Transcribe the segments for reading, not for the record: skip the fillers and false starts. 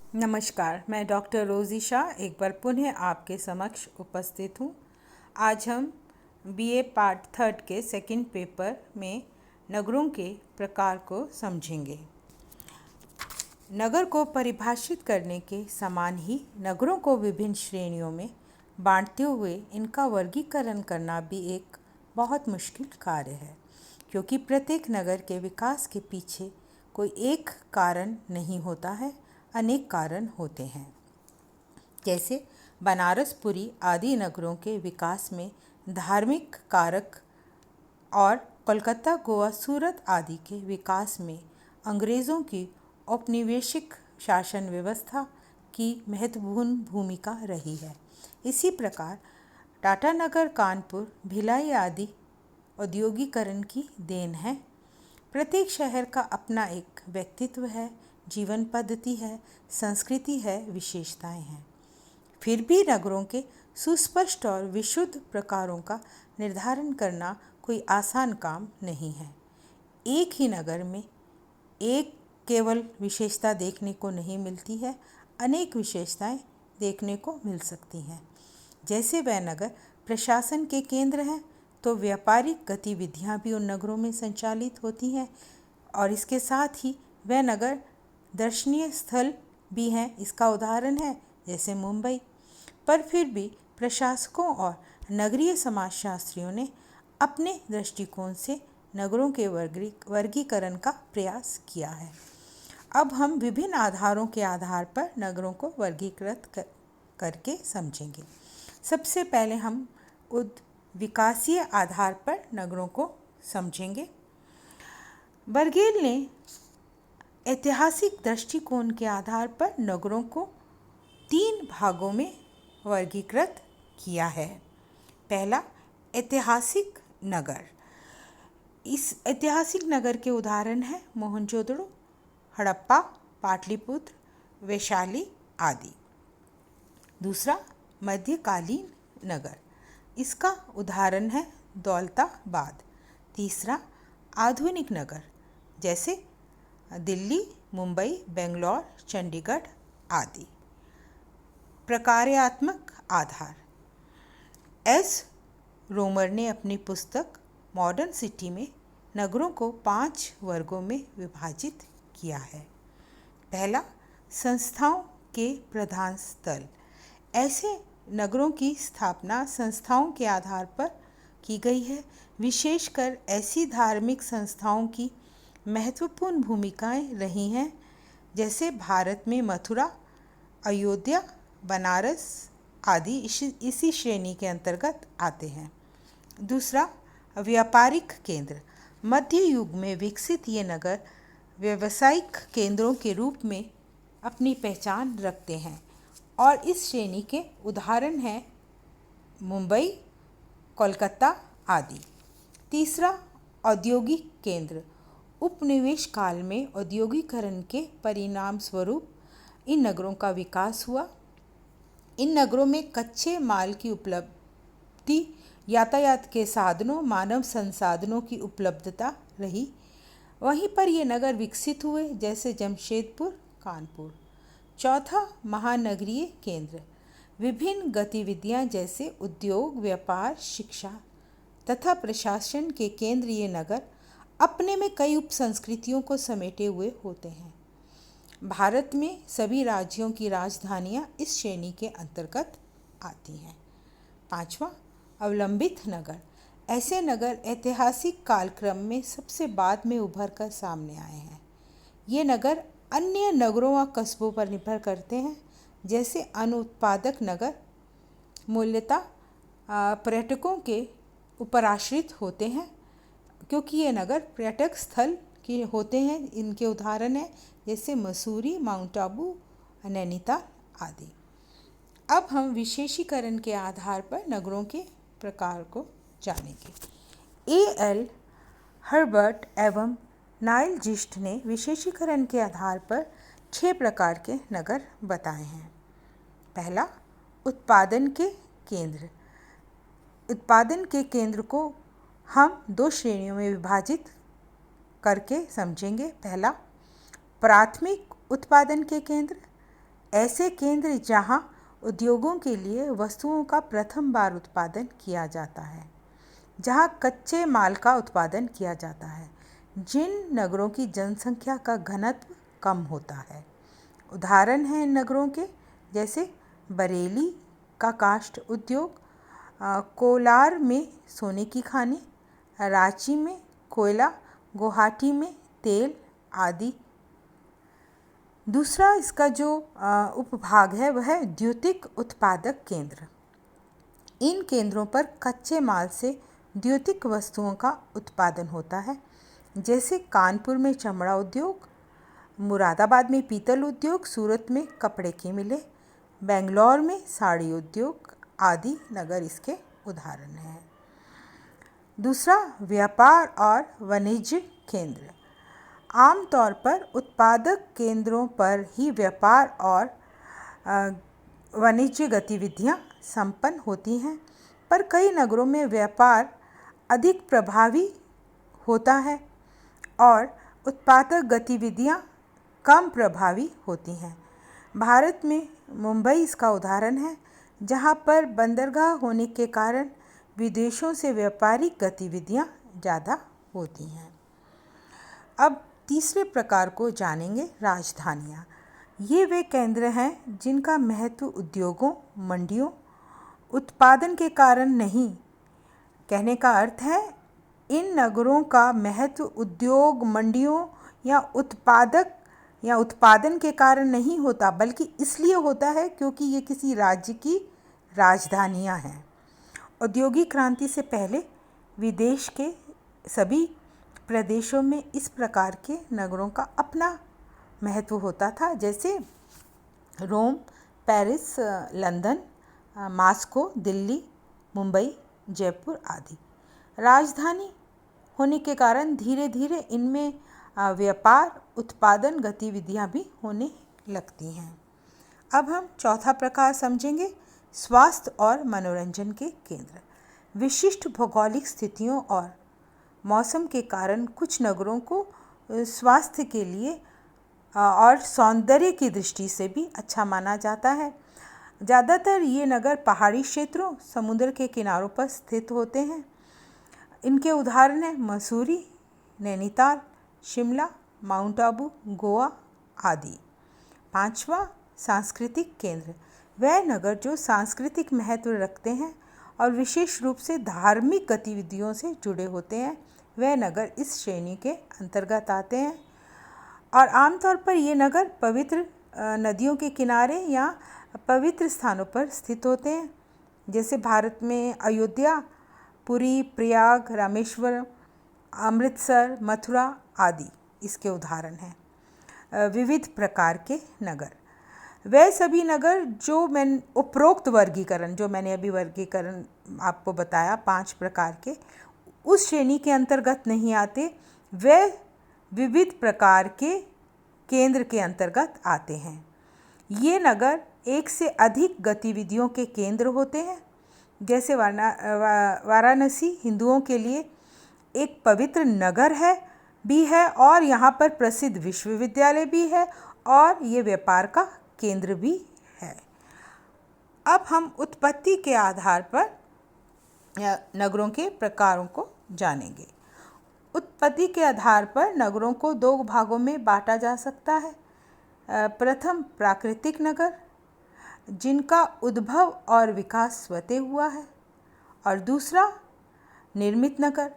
नमस्कार, मैं डॉक्टर रोज़ी शाह एक बार पुनः आपके समक्ष उपस्थित हूँ। आज हम बीए पार्ट थर्ड के सेकंड पेपर में नगरों के प्रकार को समझेंगे। नगर को परिभाषित करने के समान ही नगरों को विभिन्न श्रेणियों में बांटते हुए इनका वर्गीकरण करना भी एक बहुत मुश्किल कार्य है, क्योंकि प्रत्येक नगर के विकास के पीछे कोई एक कारण नहीं होता है, अनेक कारण होते हैं। जैसे बनारस, पुरी आदि नगरों के विकास में धार्मिक कारक और कोलकाता, गोवा, सूरत आदि के विकास में अंग्रेज़ों की औपनिवेशिक शासन व्यवस्था की महत्वपूर्ण भूमिका रही है। इसी प्रकार टाटानगर, कानपुर, भिलाई आदि औद्योगिकरण की देन है। प्रत्येक शहर का अपना एक व्यक्तित्व है, जीवन पद्धति है, संस्कृति है, विशेषताएं हैं। फिर भी नगरों के सुस्पष्ट और विशुद्ध प्रकारों का निर्धारण करना कोई आसान काम नहीं है। एक ही नगर में एक केवल विशेषता देखने को नहीं मिलती है, अनेक विशेषताएं देखने को मिल सकती हैं। जैसे वह नगर प्रशासन के केंद्र हैं, तो व्यापारिक गतिविधियां भी उन नगरों में संचालित होती हैं, और इसके साथ ही वह नगर दर्शनीय स्थल भी हैं। इसका उदाहरण है जैसे मुंबई। पर फिर भी प्रशासकों और नगरीय समाजशास्त्रियों ने अपने दृष्टिकोण से नगरों के वर्गीकरण का प्रयास किया है। अब हम विभिन्न आधारों के आधार पर नगरों को वर्गीकृत करके समझेंगे। सबसे पहले हम विकासीय आधार पर नगरों को समझेंगे। बर्गेल ने ऐतिहासिक दृष्टिकोण के आधार पर नगरों को 3 भागों में वर्गीकृत किया है। पहला, ऐतिहासिक नगर। इस ऐतिहासिक नगर के उदाहरण हैं मोहनजोदड़ो, हड़प्पा, पाटलिपुत्र, वैशाली आदि। दूसरा, मध्यकालीन नगर। इसका उदाहरण है दौलताबाद। तीसरा, आधुनिक नगर, जैसे दिल्ली, मुंबई, बेंगलोर, चंडीगढ़ आदि। प्रकार्यात्मक आधार। एस रोमर ने अपनी पुस्तक मॉडर्न सिटी में नगरों को 5 वर्गों में विभाजित किया है। पहला, संस्थाओं के प्रधान स्थल। ऐसे नगरों की स्थापना संस्थाओं के आधार पर की गई है। विशेषकर ऐसी धार्मिक संस्थाओं की महत्वपूर्ण भूमिकाएं रही हैं, जैसे भारत में मथुरा, अयोध्या, बनारस आदि इसी श्रेणी के अंतर्गत आते हैं। दूसरा, व्यापारिक केंद्र। मध्य युग में विकसित ये नगर व्यावसायिक केंद्रों के रूप में अपनी पहचान रखते हैं, और इस श्रेणी के उदाहरण हैं मुंबई, कोलकाता आदि। तीसरा, औद्योगिक केंद्र। उपनिवेश काल में औद्योगिकरण के परिणाम स्वरूप इन नगरों का विकास हुआ। इन नगरों में कच्चे माल की उपलब्धि, यातायात के साधनों, मानव संसाधनों की उपलब्धता रही। वहीं पर ये नगर विकसित हुए, जैसे जमशेदपुर, कानपुर। चौथा, महानगरीय केंद्र। विभिन्न गतिविधियां जैसे उद्योग, व्यापार, शिक्षा तथा प्रशासन के केंद्र ये नगर अपने में कई उप संस्कृतियों को समेटे हुए होते हैं। भारत में सभी राज्यों की राजधानियां इस श्रेणी के अंतर्गत आती हैं। पांचवा, अवलंबित नगर। ऐसे नगर ऐतिहासिक कालक्रम में सबसे बाद में उभर कर सामने आए हैं। ये नगर अन्य नगरों व कस्बों पर निर्भर करते हैं, जैसे अनुत्पादक नगर मूलतः पर्यटकों के ऊपर आश्रित होते हैं, क्योंकि ये नगर पर्यटक स्थल के होते हैं। इनके उदाहरण हैं जैसे मसूरी, माउंट आबू, नैनीताल आदि। अब हम विशेषीकरण के आधार पर नगरों के प्रकार को जानेंगे। एल हर्बर्ट एवं नाइल जिस्ट ने विशेषीकरण के आधार पर 6 प्रकार के नगर बताए हैं। पहला, उत्पादन के केंद्र। उत्पादन के केंद्र को हम 2 श्रेणियों में विभाजित करके समझेंगे। पहला, प्राथमिक उत्पादन के केंद्र, ऐसे केंद्र जहां उद्योगों के लिए वस्तुओं का प्रथम बार उत्पादन किया जाता है, जहां कच्चे माल का उत्पादन किया जाता है, जिन नगरों की जनसंख्या का घनत्व कम होता है। उदाहरण हैं इन नगरों के, जैसे बरेली का काष्ठ उद्योग, कोलार में सोने की खानें, रांची में कोयला, गुवाहाटी में तेल आदि। दूसरा इसका जो उपभाग है वह है द्योतिक उत्पादक केंद्र। इन केंद्रों पर कच्चे माल से द्योतिक वस्तुओं का उत्पादन होता है, जैसे कानपुर में चमड़ा उद्योग, मुरादाबाद में पीतल उद्योग, सूरत में कपड़े की मिलें, बेंगलोर में साड़ी उद्योग आदि नगर इसके उदाहरण हैं। दूसरा, व्यापार और वाणिज्य केंद्र। आमतौर पर उत्पादक केंद्रों पर ही व्यापार और वाणिज्य गतिविधियां संपन्न होती हैं, पर कई नगरों में व्यापार अधिक प्रभावी होता है और उत्पादक गतिविधियां कम प्रभावी होती हैं। भारत में मुंबई इसका उदाहरण है, जहां पर बंदरगाह होने के कारण विदेशों से व्यापारिक गतिविधियां ज़्यादा होती हैं। अब तीसरे प्रकार को जानेंगे, राजधानियाँ। ये वे केंद्र हैं जिनका महत्व उद्योगों, मंडियों, उत्पादन के कारण नहीं। कहने का अर्थ है इन नगरों का महत्व उद्योग, मंडियों या उत्पादन के कारण नहीं होता, बल्कि इसलिए होता है क्योंकि ये किसी राज्य की राजधानियाँ हैं। औद्योगिक क्रांति से पहले विदेश के सभी प्रदेशों में इस प्रकार के नगरों का अपना महत्व होता था, जैसे Rome, Paris, London, Moscow, Delhi, Mumbai, Jaipur आदि। राजधानी होने के कारण धीरे धीरे इनमें व्यापार, उत्पादन गतिविधियां भी होने लगती हैं। अब हम चौथा प्रकार समझेंगे, स्वास्थ्य और मनोरंजन के केंद्र। विशिष्ट भौगोलिक स्थितियों और मौसम के कारण कुछ नगरों को स्वास्थ्य के लिए और सौंदर्य की दृष्टि से भी अच्छा माना जाता है। ज़्यादातर ये नगर पहाड़ी क्षेत्रों, समुद्र के किनारों पर स्थित होते हैं। इनके उदाहरण हैं मसूरी, नैनीताल, शिमला, माउंट आबू, गोवा आदि। पांचवा, सांस्कृतिक केंद्र। वह नगर जो सांस्कृतिक महत्व रखते हैं और विशेष रूप से धार्मिक गतिविधियों से जुड़े होते हैं, वह नगर इस श्रेणी के अंतर्गत आते हैं। और आमतौर पर ये नगर पवित्र नदियों के किनारे या पवित्र स्थानों पर स्थित होते हैं, जैसे भारत में अयोध्या, पुरी, प्रयाग, रामेश्वरम, अमृतसर, मथुरा आदि इसके उदाहरण हैं। विविध प्रकार के नगर। वह सभी नगर जो उपरोक्त वर्गीकरण, जो मैंने अभी वर्गीकरण आपको बताया 5 प्रकार के, उस श्रेणी के अंतर्गत नहीं आते। वे विविध प्रकार के केंद्र के अंतर्गत आते हैं। ये नगर एक से अधिक गतिविधियों के केंद्र होते हैं, जैसे वाराणसी हिंदुओं के लिए एक पवित्र नगर भी है और यहाँ पर प्रसिद्ध विश्वविद्यालय भी है और ये व्यापार का केंद्र भी है। अब हम उत्पत्ति के आधार पर नगरों के प्रकारों को जानेंगे। उत्पत्ति के आधार पर नगरों को 2 भागों में बांटा जा सकता है। प्रथम, प्राकृतिक नगर, जिनका उद्भव और विकास स्वतः हुआ है, और दूसरा, निर्मित नगर,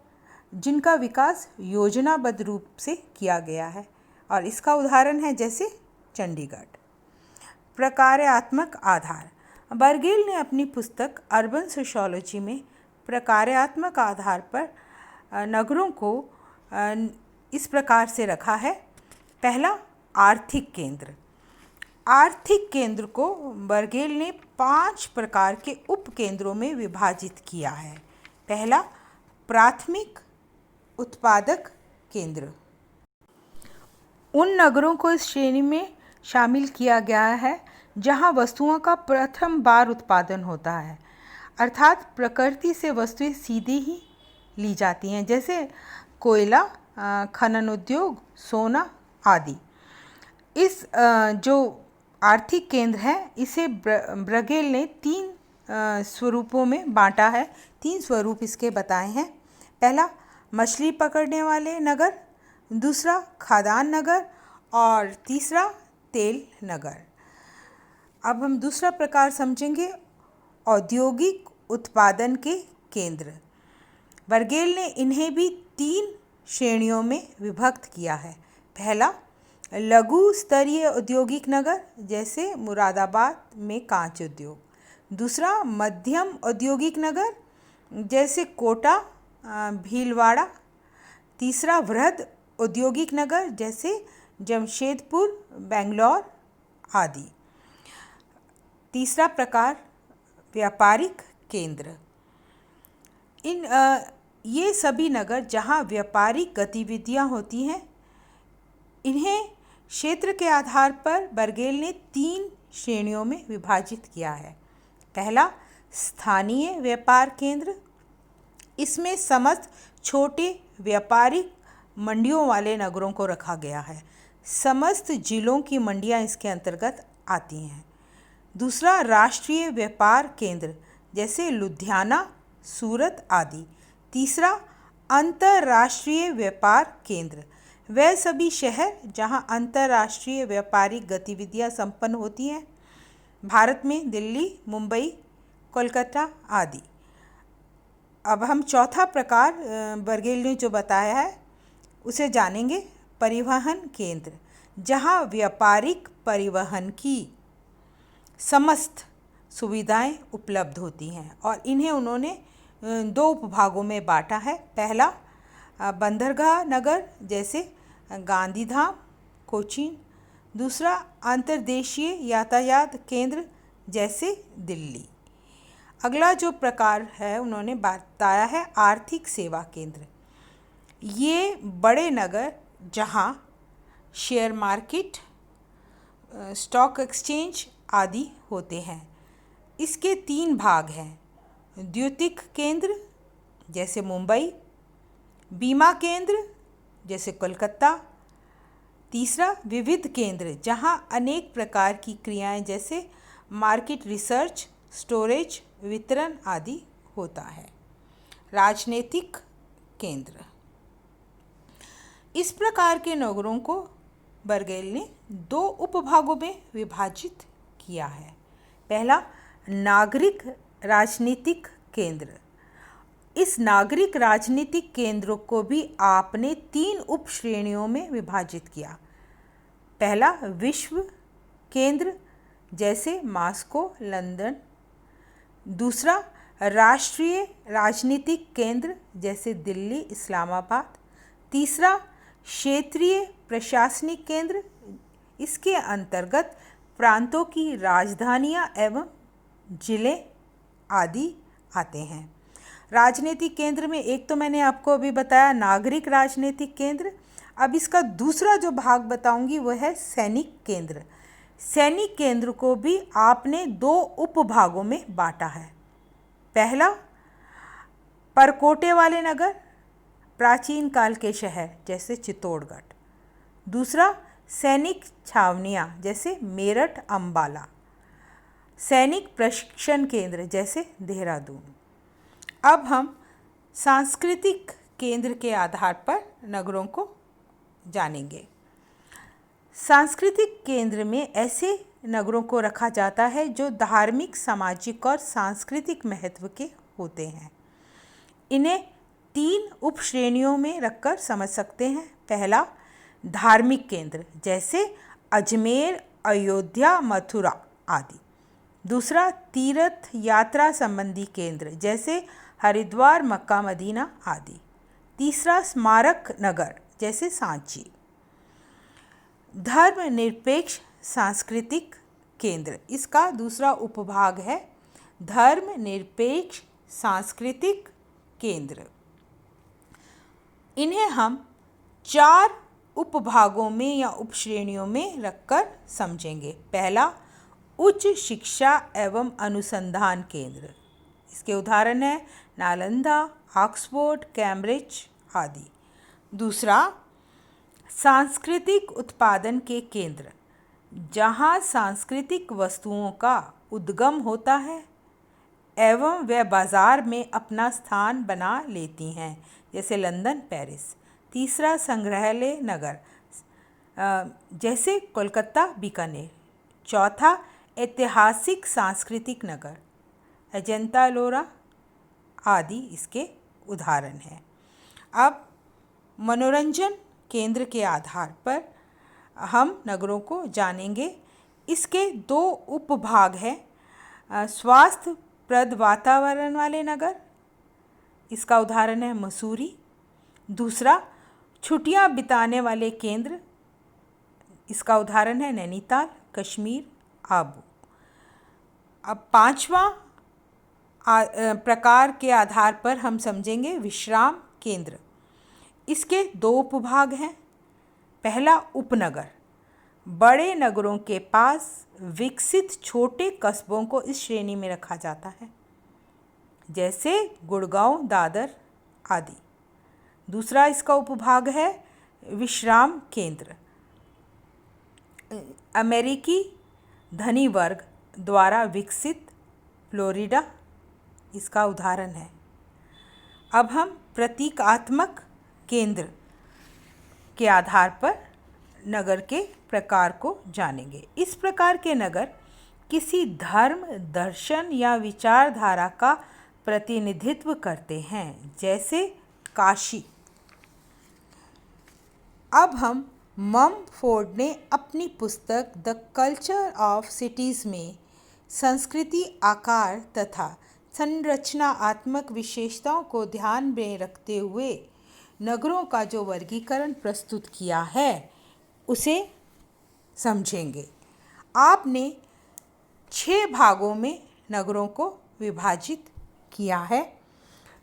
जिनका विकास योजनाबद्ध रूप से किया गया है, और इसका उदाहरण है जैसे चंडीगढ़। प्रकार्यात्मक आधार। बर्गेल ने अपनी पुस्तक अर्बन सोशियोलॉजी में प्रकार्यात्मक आधार पर नगरों को इस प्रकार से रखा है। पहला, आर्थिक केंद्र। आर्थिक केंद्र को बर्गेल ने 5 प्रकार के उपकेंद्रों में विभाजित किया है। पहला, प्राथमिक उत्पादक केंद्र। उन नगरों को इस श्रेणी में शामिल किया गया है जहां वस्तुओं का प्रथम बार उत्पादन होता है, अर्थात प्रकृति से वस्तुएं सीधी ही ली जाती हैं, जैसे कोयला, खनन उद्योग, सोना आदि। इस जो आर्थिक केंद्र है, इसे ब्रगेल ने 3 स्वरूपों में बांटा है। 3 स्वरूप इसके बताए हैं। पहला मछली पकड़ने वाले नगर, दूसरा खाद्यान्न नगर और तीसरा तेल नगर। अब हम दूसरा प्रकार समझेंगे, औद्योगिक उत्पादन के केंद्र। ब्रगेल ने इन्हें भी 3 श्रेणियों में विभक्त किया है। पहला लघु स्तरीय औद्योगिक नगर, जैसे मुरादाबाद में कांच उद्योग। दूसरा मध्यम औद्योगिक नगर, जैसे कोटा, भीलवाड़ा। तीसरा वृहद औद्योगिक नगर, जैसे जमशेदपुर, बेंगलोर आदि। तीसरा प्रकार व्यापारिक केंद्र। ये सभी नगर जहाँ व्यापारिक गतिविधियाँ होती हैं, इन्हें क्षेत्र के आधार पर ब्रगेल ने 3 श्रेणियों में विभाजित किया है। पहला स्थानीय व्यापार केंद्र, इसमें समस्त छोटे व्यापारिक मंडियों वाले नगरों को रखा गया है। समस्त जिलों की मंडियां इसके अंतर्गत आती हैं। दूसरा राष्ट्रीय व्यापार केंद्र, जैसे लुधियाना, सूरत आदि। तीसरा अंतर्राष्ट्रीय व्यापार केंद्र, वह सभी शहर जहां अंतर्राष्ट्रीय व्यापारिक गतिविधियां संपन्न होती हैं, भारत में दिल्ली, मुंबई, कोलकाता आदि। अब हम चौथा प्रकार ब्रगेल ने जो बताया है उसे जानेंगे, परिवहन केंद्र, जहां व्यापारिक परिवहन की समस्त सुविधाएं उपलब्ध होती हैं और इन्हें उन्होंने 2 उपभागों में बांटा है। पहला बंदरगाह नगर, जैसे गांधीधाम, कोचीन। दूसरा अंतर्देशीय यातायात केंद्र, जैसे दिल्ली। अगला जो प्रकार है उन्होंने बताया है आर्थिक सेवा केंद्र। ये बड़े नगर जहां शेयर मार्केट, स्टॉक एक्सचेंज आदि होते हैं। इसके 3 भाग हैं, द्योतिक केंद्र, जैसे मुंबई, बीमा केंद्र, जैसे कोलकाता। तीसरा विविध केंद्र, जहां अनेक प्रकार की क्रियाएं जैसे मार्केट रिसर्च, स्टोरेज, वितरण आदि होता है। राजनीतिक केंद्र। इस प्रकार के नगरों को ब्रगेल ने 2 उपभागों में विभाजित किया है। पहला नागरिक राजनीतिक केंद्र। इस नागरिक राजनीतिक केंद्रों को भी आपने 3 उप श्रेणियों में विभाजित किया। पहला विश्व केंद्र, जैसे मॉस्को, लंदन। दूसरा राष्ट्रीय राजनीतिक केंद्र, जैसे दिल्ली, इस्लामाबाद। तीसरा क्षेत्रीय प्रशासनिक केंद्र, इसके अंतर्गत प्रांतों की राजधानियां एवं जिले आदि आते हैं। राजनीतिक केंद्र में एक तो मैंने आपको अभी बताया नागरिक राजनीतिक केंद्र। अब इसका दूसरा जो भाग बताऊंगी वह है सैनिक केंद्र। सैनिक केंद्र को भी आपने 2 उपभागों में बांटा है। पहला परकोटे वाले नगर, प्राचीन काल के शहर, जैसे चित्तौड़गढ़। दूसरा सैनिक छावनियाँ, जैसे मेरठ, अंबाला। सैनिक प्रशिक्षण केंद्र, जैसे देहरादून। अब हम सांस्कृतिक केंद्र के आधार पर नगरों को जानेंगे। सांस्कृतिक केंद्र में ऐसे नगरों को रखा जाता है जो धार्मिक, सामाजिक और सांस्कृतिक महत्व के होते हैं। इन्हें 3 उप श्रेणियों में रखकर समझ सकते हैं। पहला धार्मिक केंद्र, जैसे अजमेर, अयोध्या, मथुरा आदि। दूसरा तीर्थ यात्रा संबंधी केंद्र, जैसे हरिद्वार, मक्का, मदीना आदि। तीसरा स्मारक नगर, जैसे सांची। धर्मनिरपेक्ष सांस्कृतिक केंद्र, इसका दूसरा उपभाग है धर्मनिरपेक्ष सांस्कृतिक केंद्र। इन्हें हम 4 उपभागों में या उपश्रेणियों में रखकर समझेंगे। पहला उच्च शिक्षा एवं अनुसंधान केंद्र। इसके उदाहरण हैं नालंदा, ऑक्सफोर्ड, कैम्ब्रिज आदि। दूसरा सांस्कृतिक उत्पादन के केंद्र, जहाँ सांस्कृतिक वस्तुओं का उद्गम होता है एवं वे बाज़ार में अपना स्थान बना लेती हैं, जैसे लंदन, पेरिस। तीसरा, संग्रहालय नगर, जैसे कोलकाता, बीकानेर। चौथा, ऐतिहासिक सांस्कृतिक नगर, अजंता, एलोरा आदि इसके उदाहरण हैं। अब मनोरंजन केंद्र के आधार पर हम नगरों को जानेंगे। इसके दो उपभाग हैं। स्वास्थ्यप्रद वातावरण वाले नगर, इसका उदाहरण है मसूरी। दूसरा, छुट्टियां बिताने वाले केंद्र, इसका उदाहरण है नैनीताल, कश्मीर, आबू। अब पांचवा प्रकार के आधार पर हम समझेंगे विश्राम केंद्र। इसके दो उपभाग हैं। पहला, उपनगर, बड़े नगरों के पास विकसित छोटे कस्बों को इस श्रेणी में रखा जाता है, जैसे गुड़गांव, दादर आदि। दूसरा इसका उपभाग है विश्राम केंद्र, अमेरिकी धनी वर्ग द्वारा विकसित फ्लोरिडा इसका उदाहरण है। अब हम प्रतीकात्मक केंद्र के आधार पर नगर के प्रकार को जानेंगे। इस प्रकार के नगर किसी धर्म, दर्शन या विचारधारा का प्रतिनिधित्व करते हैं, जैसे काशी। अब हम ममफोर्ड ने अपनी पुस्तक द कल्चर ऑफ सिटीज़ में संस्कृति, आकार तथा संरचनात्मक विशेषताओं को ध्यान में रखते हुए नगरों का जो वर्गीकरण प्रस्तुत किया है उसे समझेंगे। आपने 6 भागों में नगरों को विभाजित किया है।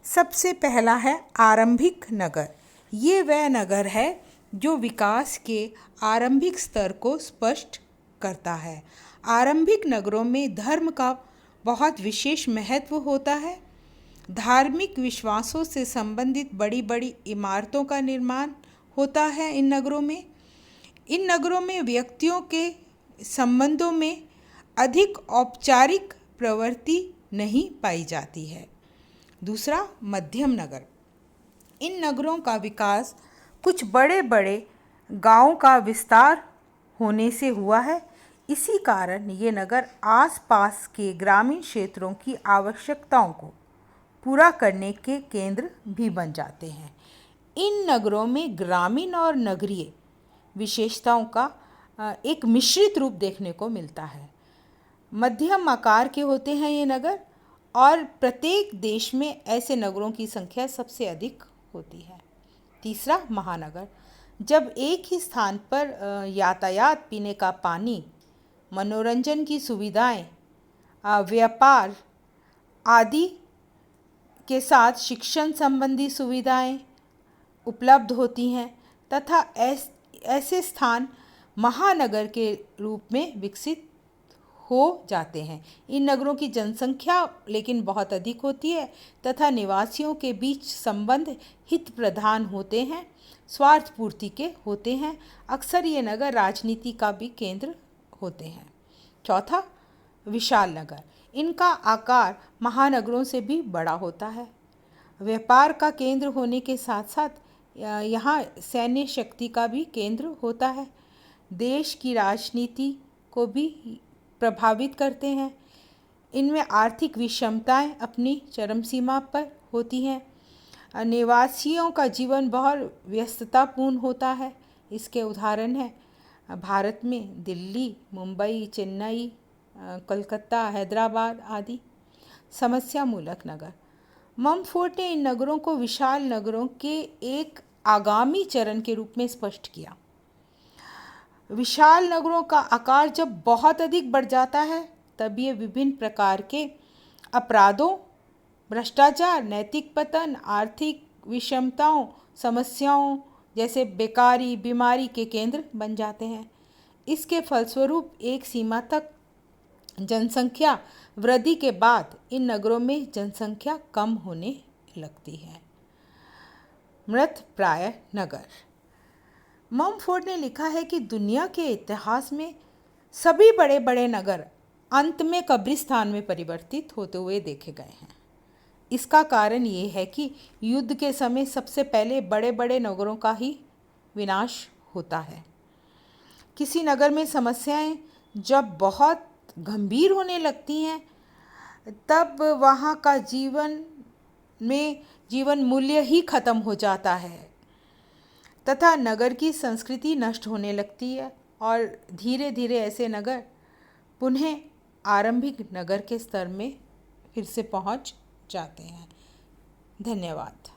सबसे पहला है आरंभिक नगर। ये वह नगर है जो विकास के आरंभिक स्तर को स्पष्ट करता है। आरंभिक नगरों में धर्म का बहुत विशेष महत्व होता है। धार्मिक विश्वासों से संबंधित बड़ी बड़ी इमारतों का निर्माण होता है इन नगरों में। इन नगरों में व्यक्तियों के संबंधों में अधिक औपचारिक प्रवृत्ति नहीं पाई जाती है। दूसरा, मध्यम नगर। इन नगरों का विकास कुछ बड़े बड़े गांवों का विस्तार होने से हुआ है। इसी कारण ये नगर आसपास के ग्रामीण क्षेत्रों की आवश्यकताओं को पूरा करने के केंद्र भी बन जाते हैं। इन नगरों में ग्रामीण और नगरीय विशेषताओं का एक मिश्रित रूप देखने को मिलता है। मध्यम आकार के होते हैं ये नगर, और प्रत्येक देश में ऐसे नगरों की संख्या सबसे अधिक होती है। तीसरा, महानगर। जब एक ही स्थान पर यातायात, पीने का पानी, मनोरंजन की सुविधाएं, व्यापार आदि के साथ शिक्षण संबंधी सुविधाएं उपलब्ध होती हैं तथा ऐसे स्थान महानगर के रूप में विकसित हो जाते हैं। इन नगरों की जनसंख्या लेकिन बहुत अधिक होती है तथा निवासियों के बीच संबंध हित प्रधान होते हैं, स्वार्थ पूर्ति के होते हैं। अक्सर ये नगर राजनीति का भी केंद्र होते हैं। चौथा, विशाल नगर। इनका आकार महानगरों से भी बड़ा होता है। व्यापार का केंद्र होने के साथ साथ यहाँ सैन्य शक्ति का भी केंद्र होता है। देश की राजनीति को भी प्रभावित करते हैं। इनमें आर्थिक विषमताएं अपनी चरम सीमा पर होती हैं। निवासियों का जीवन बहुत व्यस्ततापूर्ण होता है। इसके उदाहरण हैं भारत में दिल्ली, मुंबई, चेन्नई, कलकत्ता, हैदराबाद आदि। समस्या मूलक नगर। ममफोर्ड ने इन नगरों को विशाल नगरों के एक आगामी चरण के रूप में स्पष्ट किया। विशाल नगरों का आकार जब बहुत अधिक बढ़ जाता है तब ये विभिन्न प्रकार के अपराधों, भ्रष्टाचार, नैतिक पतन, आर्थिक विषमताओं, समस्याओं जैसे बेकारी, बीमारी के केंद्र बन जाते हैं। इसके फलस्वरूप एक सीमा तक जनसंख्या वृद्धि के बाद इन नगरों में जनसंख्या कम होने लगती है। मृत प्राय नगर। ममफोर्ड ने लिखा है कि दुनिया के इतिहास में सभी बड़े बड़े नगर अंत में कब्रिस्तान में परिवर्तित होते हुए देखे गए हैं। इसका कारण ये है कि युद्ध के समय सबसे पहले बड़े बड़े नगरों का ही विनाश होता है। किसी नगर में समस्याएं जब बहुत गंभीर होने लगती हैं, तब वहाँ का जीवन मूल्य ही खत्म हो जाता है तथा नगर की संस्कृति नष्ट होने लगती है और धीरे धीरे ऐसे नगर पुनः आरंभिक नगर के स्तर में फिर से पहुँच जाते हैं। धन्यवाद।